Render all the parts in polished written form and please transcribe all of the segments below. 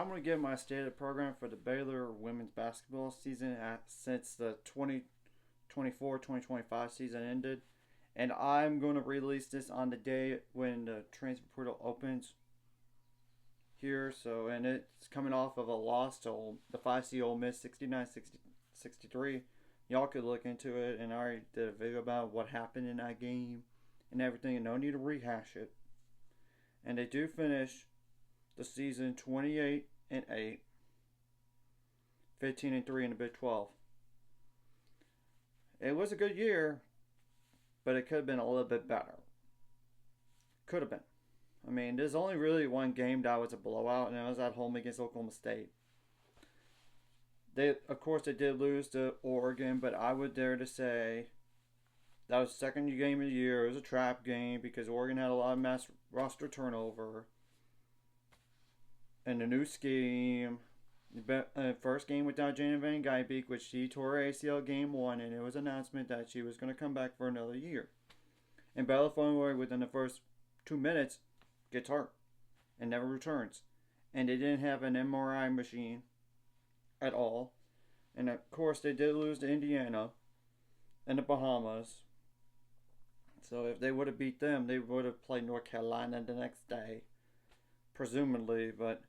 I'm going to give my state of the program for the Baylor women's basketball season since the 2024-2025 season ended. And I'm going to release this on the day when the transfer portal opens here. So, and it's coming off of a loss to the 5C Ole Miss 69-63. Y'all could look into it, and I already did a video about what happened in that game and everything, and no need to rehash it. And they do finish the season 28-8, 15-3 in the Big 12. It was a good year, but it could have been a little bit better. Could have been. I mean, there's only really one game that was a blowout, and it was at home against Oklahoma State. Of course, they did lose to Oregon, but I would dare to say that was the second game of the year. It was a trap game because Oregon had a lot of mass roster turnover. And the new scheme, first game without Jana Van Guybeek, which she tore her ACL game 1, and it was an announcement that she was going to come back for another year. And Bella Funway, within the first 2 minutes, gets hurt and never returns. And they didn't have an MRI machine at all. And of course, they did lose to Indiana and the Bahamas. So if they would have beat them, they would have played North Carolina the next day, presumably. But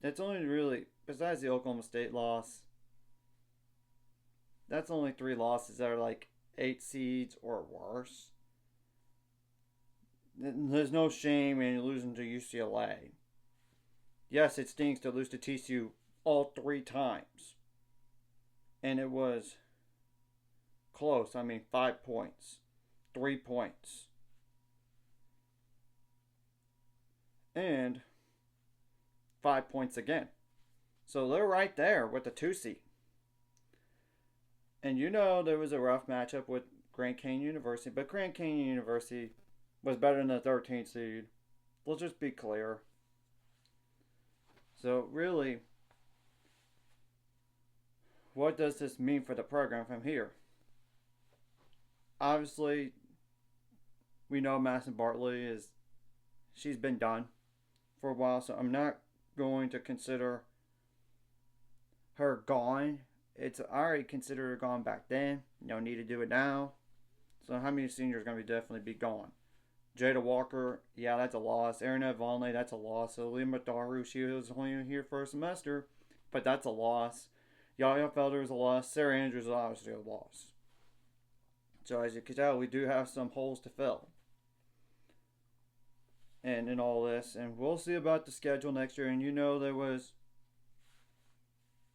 that's only really, besides the Oklahoma State loss, that's only 3 losses that are like 8 seeds or worse. There's no shame in losing to UCLA. Yes, it stings to lose to TCU all 3 times. And it was close. I mean, 5 points, 3 points. And 5 points again. So they're right there with the 2 seed. And you know there was a rough matchup with Grand Canyon University, but Grand Canyon University was better than the 13th seed. Let's just be clear. So really, what does this mean for the program from here? Obviously, we know Madison Bartley she's been done for a while, so I'm not going to consider her gone. I already considered her gone back then. No need to do it now. So how many seniors are going to definitely be gone? Jada Walker, yeah, that's a loss. Aaron Vonley, that's a loss. Alima Daru, she was only here for a semester, but that's a loss. Yaya Felder is a loss. Sarah Andrews is obviously a loss. So as you can tell, we do have some holes to fill. And in all this, and we'll see about the schedule next year. And you know there was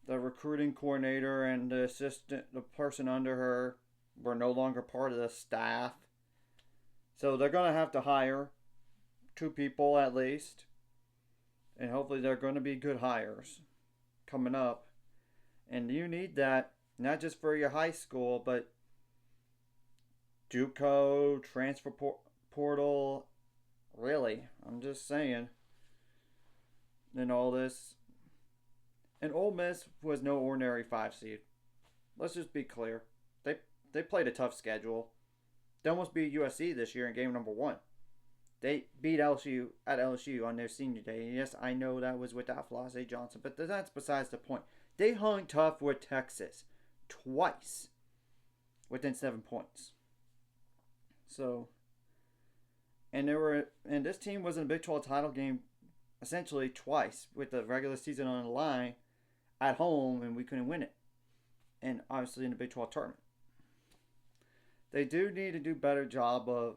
the recruiting coordinator and the assistant, the person under her, were no longer part of the staff. So they're going to have to hire 2 people at least. And hopefully they're going to be good hires coming up. And you need that, not just for your high school, but JUCO, transfer portal. Really, I'm just saying. And all this. And Ole Miss was no ordinary 5 seed. Let's just be clear. They played a tough schedule. They almost beat USC this year in game number 1. They beat LSU at LSU on their senior day. And yes, I know that was without Flossie Johnson, but that's besides the point. They hung tough with Texas twice within 7 points. So, and this team was in a Big 12 title game essentially twice with the regular season on the line at home, and we couldn't win it. And obviously in the Big 12 tournament. They do need to do a better job of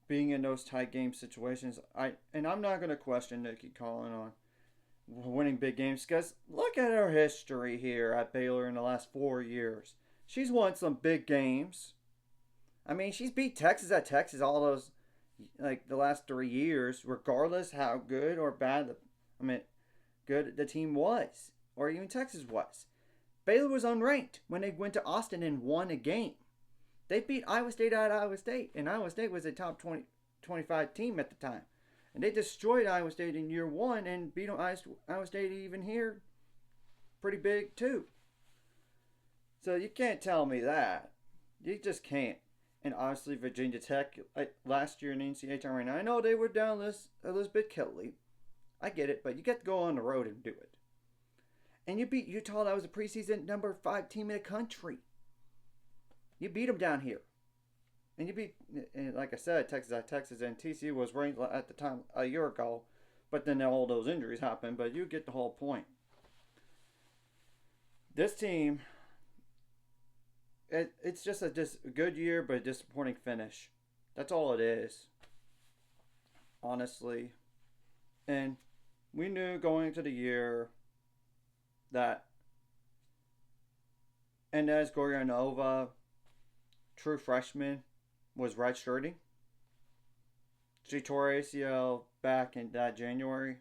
being in those tight game situations. I'm not going to question Nicki Collen on winning big games, because look at her history here at Baylor in the last 4 years. She's won some big games. I mean, she's beat Texas at Texas all those, like, the last 3 years, regardless how good or bad good the team was, or even Texas was. Baylor was unranked when they went to Austin and won a game. They beat Iowa State at Iowa State, and Iowa State was a top 25 team at the time. And they destroyed Iowa State in year 1 and beat Iowa State even here pretty big too. So you can't tell me that. You just can't. And obviously Virginia Tech last year in the NCAA tournament, I know they were down Elizabeth Kelly, I get it, but you get to go on the road and do it. And you beat Utah. That was a preseason #5 team in the country. You beat them down here. And you beat, and like I said, Texas, and TCU was ranked at the time a year ago. But then all those injuries happened. But you get the whole point. This team, it's just a good year, but a disappointing finish. That's all it is. Honestly. And we knew going into the year that Inez Goryanova, true freshman, was redshirting. She tore ACL back in that January.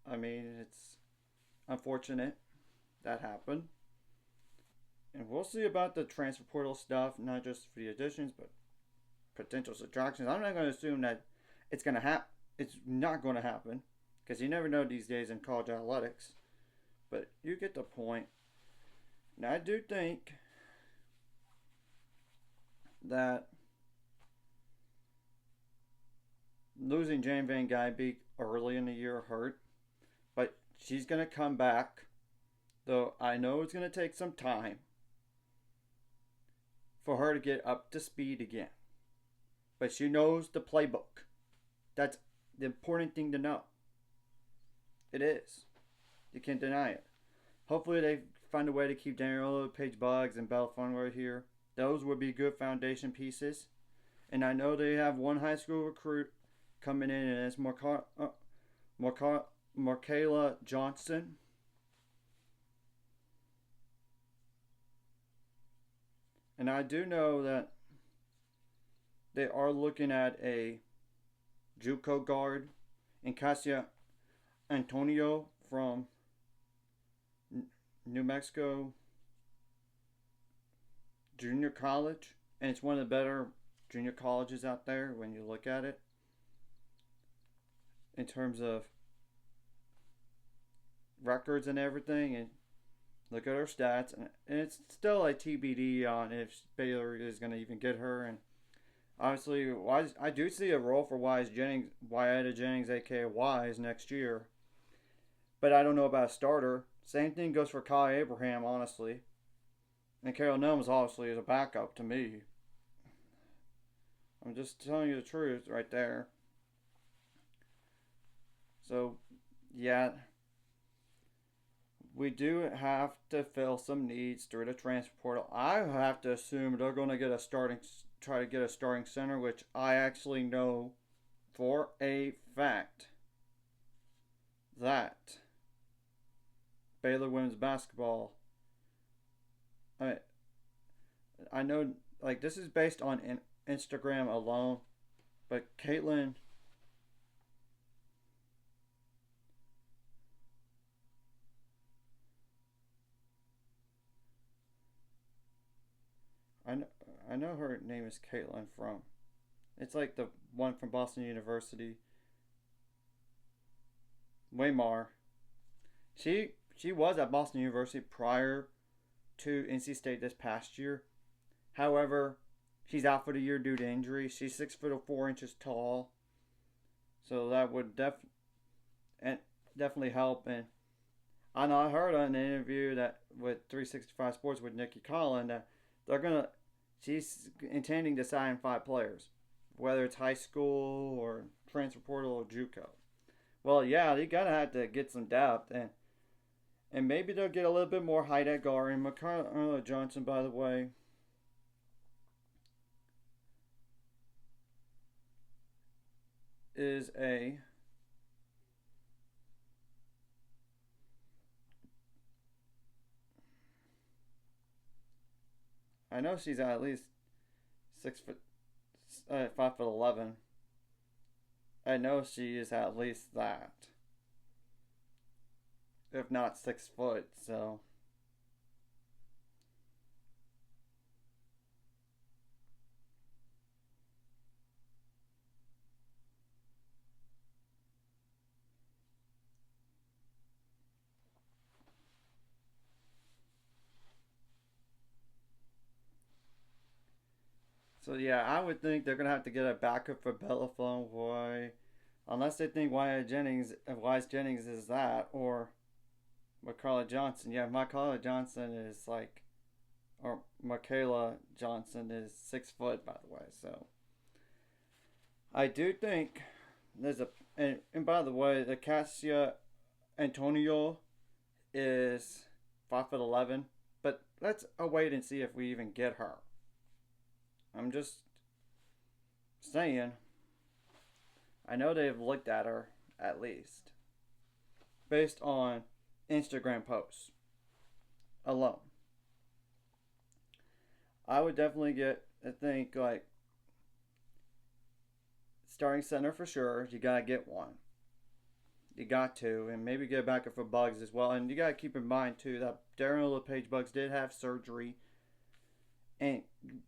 I mean, it's unfortunate that happened. And we'll see about the transfer portal stuff, not just for the additions, but potential subtractions. I'm not going to assume that it's going to happen. It's not going to happen because you never know these days in college athletics. But you get the point. And I do think that losing Jane Van Ginebig early in the year hurt, but she's going to come back. Though I know it's going to take some time for her to get up to speed again. But she knows the playbook. That's the important thing to know. It is. You can't deny it. Hopefully they find a way to keep Daniela, Paige Buggs, and Belle Funway here. Those would be good foundation pieces. And I know they have one high school recruit coming in, and it's Markayla Johnson. And I do know that they are looking at a JUCO guard in Cassia Antonio from New Mexico Junior College. And it's one of the better junior colleges out there when you look at it. In terms of records and everything. And look at her stats. And it's still a TBD on if Baylor is going to even get her. And obviously, I do see a role for Wyatta Jennings, aka Wise, next year. But I don't know about a starter. Same thing goes for Kai Abraham, honestly. And Carol Nelms, obviously, is a backup to me. I'm just telling you the truth right there. So, yeah. We do have to fill some needs through the transfer portal. I have to assume they're going to try to get a starting center, which I actually know for a fact that Baylor women's basketball. I know, like, this is based on Instagram alone, but Caitlin. I know her name is Caitlin from. It's like the one from Boston University. Waymar. She was at Boston University prior to NC State this past year. However, she's out for the year due to injury. She's 6'4" tall, so that would definitely help. And I know I heard on an interview that with 365 Sports with Nicki Collen that she's intending to sign 5 players, whether it's high school or transfer portal or JUCO. Well, yeah, they gotta have to get some depth, and maybe they'll get a little bit more height at guard. And Markayla Johnson, by the way, is a I know she's at least 6', 5'11". I know she is at least that, if not 6 foot. So yeah, I would think they're gonna have to get a backup for Bella Funway. Unless they think Wise Jennings is that, or Michaela Johnson. Yeah, Michaela Johnson is like, or Michaela Johnson is 6 foot, by the way. So I do think there's a, and by the way, the Cassia Antonio is 5'11", but let's wait and see if we even get her. I'm just saying. I know they've looked at her at least based on Instagram posts alone. I would definitely get, I think, like, starting center for sure. You gotta get one. You got to, and maybe get a backup for Bugs as well. And you gotta keep in mind too that Darren LePage Bugs did have surgery and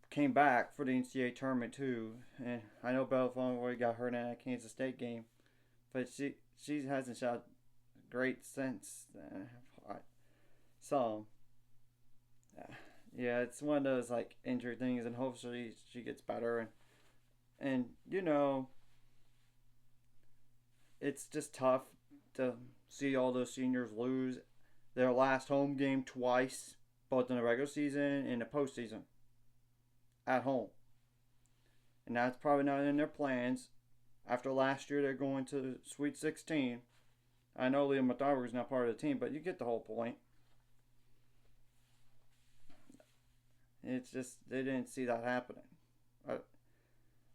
came back for the NCAA tournament too. And I know Belafonte got hurt in that Kansas State game, but she hasn't shot great since. So yeah, it's one of those like injury things, and hopefully she gets better. And you know, it's just tough to see all those seniors lose their last home game twice, both in the regular season and the postseason, at home. And that's probably not in their plans. After last year, they're going to the Sweet 16. I know Leah Matharu is not part of the team, but you get the whole point. It's just they didn't see that happening.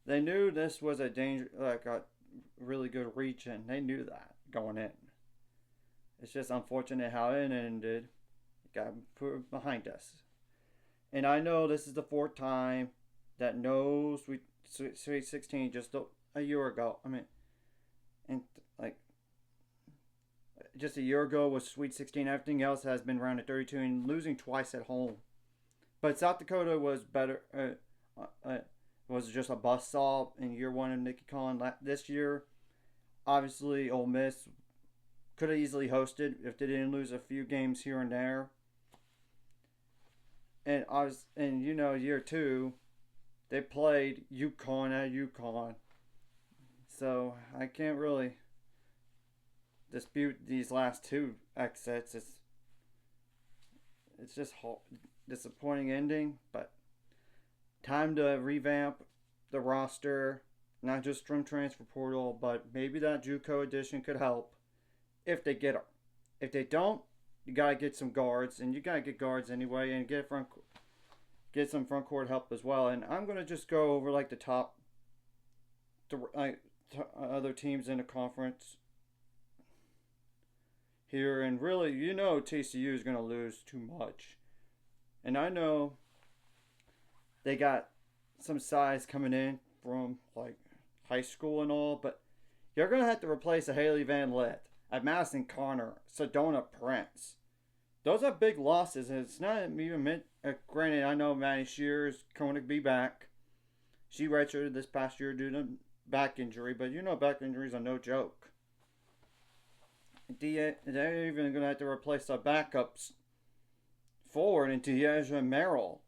They knew this was a really good reach, and they knew that going in. It's just unfortunate how it ended. It got put behind us. And I know this is the fourth time that no Sweet 16 just a year ago. I mean, and like just a year ago was Sweet 16. Everything else has been round of 32 and losing twice at home. But South Dakota was better. Was just a bust saw in year one of Nicki Collen. This year, obviously, Ole Miss could have easily hosted if they didn't lose a few games here and there. And year two, they played UConn at UConn. So I can't really dispute these last two exits. It's just disappointing ending, but time to revamp the roster, not just from transfer portal, but maybe that JUCO edition could help if they get them. If they don't, you gotta get some guards, and you gotta get guards anyway, and get some front court help as well. And I'm gonna just go over like the top, other teams in the conference here, and really, TCU is gonna lose too much, and I know they got some size coming in from like high school and all, but you're gonna have to replace a Haley Van Lith, a Madison Connor, Sedona Prince. Those are big losses, and it's not even meant. Granted, I know Maddie Shear is going to be back. She redshirted this past year due to back injury, but back injuries are no joke. They're even gonna have to replace the backups forward in Deasia Merrill.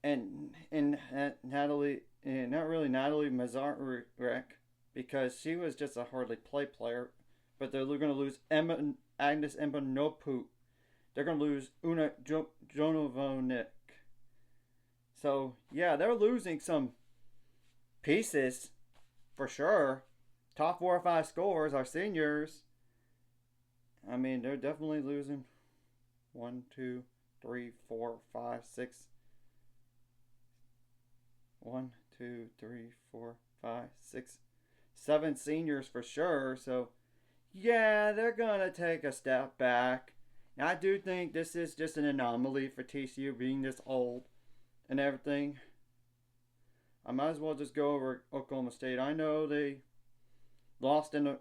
And Natalie, not really Natalie Mazarek, because she was just a hardly play player. But they're going to lose Agnes Mbanopu. They're going to lose Una Jonovonik. So, yeah, they're losing some pieces for sure. Top 4 or 5 scorers are seniors. I mean, they're definitely losing 1, 2, 3, 4, 5, 6. 1, 2, 3, 4, 5, 6, 7 seniors for sure. So, yeah, they're going to take a step back. And I do think this is just an anomaly for TCU being this old and everything. I might as well just go over Oklahoma State. I know they lost in the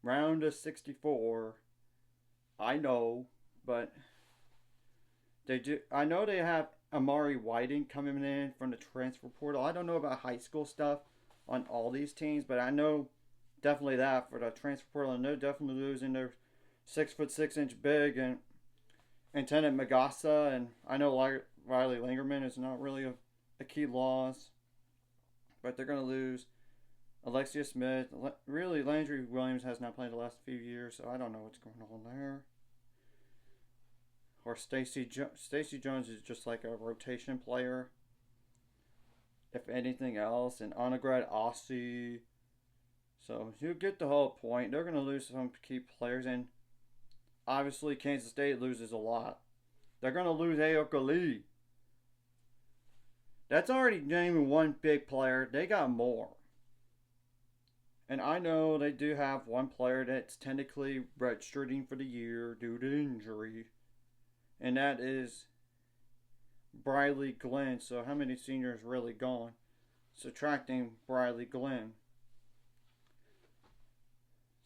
round of 64. I know, but they do. I know they have Amari Whiting coming in from the transfer portal. I don't know about high school stuff on all these teams, but I know definitely that for the transfer portal. And they're definitely losing their 6'6" big and Tennant Magassa, and I know Riley Langerman is not really a key loss, but they're going to lose Alexia Smith. Really, Landry Williams has not played the last few years, so I don't know what's going on there. Or Stacey Jones is just like a rotation player, if anything else. And Anagrad Aussie. So you get the whole point. They're going to lose some key players, and obviously Kansas State loses a lot. They're going to lose Aoka Lee. That's already naming one big player. They got more. And I know they do have one player that's technically redshirting for the year due to injury. And that is Briley Glenn. So how many seniors really gone? Subtracting Briley Glenn.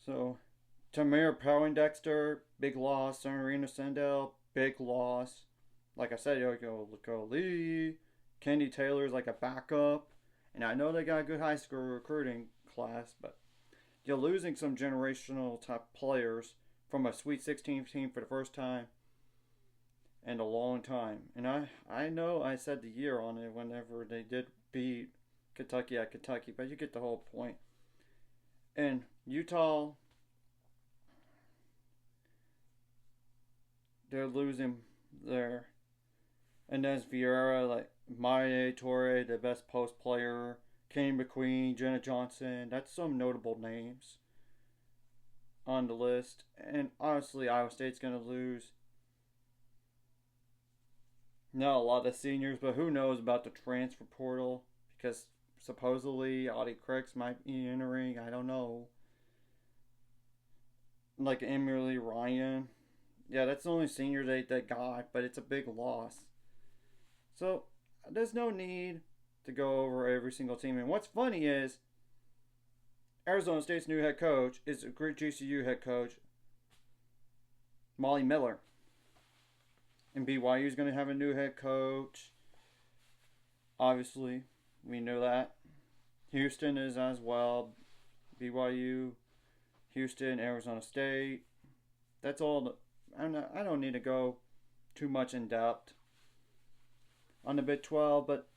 So Tamir Powendexter, big loss. Serena Sendell, big loss. Like I said, Yoko Lee. Kenny Taylor's like a backup. And I know they got a good high school recruiting class, but you're losing some generational type players from a Sweet 16 team for the first time in a long time. And I know I said the year on it whenever they did beat Kentucky at Kentucky, but you get the whole point. And Utah, they're losing there. And then Vieira, like Maya Torre, the best post player. Kenny McQueen, Jenna Johnson. That's some notable names on the list. And honestly, Iowa State's going to lose. Not a lot of seniors, but who knows about the transfer portal? Because supposedly Audie Cricks might be entering. I don't know. Like Emily Ryan. Yeah, that's the only senior they got, but it's a big loss. So there's no need to go over every single team. And what's funny is Arizona State's new head coach is a great GCU head coach, Molly Miller. And BYU is going to have a new head coach. Obviously, we know that. Houston is as well. BYU, Houston, Arizona State. That's all. I don't need to go too much in depth on the Big 12, but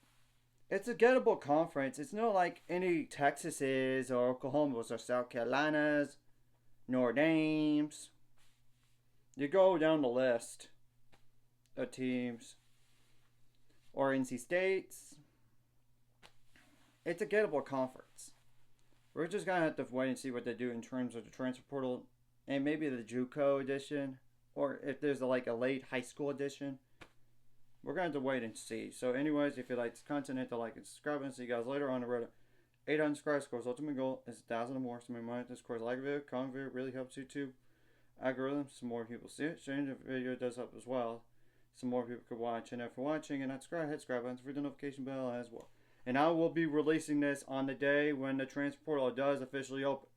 it's a gettable conference. It's not like any Texases or Oklahomas or South Carolinas, Notre Dames. You go down the list of teams, or NC States. It's a gettable conference. We're just going to have to wait and see what they do in terms of the transfer portal and maybe the JUCO edition, or if there's a late high school edition. We're going to have to wait and see. So anyways, if you like this content, hit the like and subscribe, and see you guys later on the road. 800 subscribers. Course ultimate goal is 1,000 or more. So my this course like a video, comment video really helps YouTube algorithm. Some more people see it. Sharing the video does help as well. Some more people could watch. And after watching, and not subscribe, hit subscribe button for the notification bell as well. And I will be releasing this on the day when the transfer portal does officially open.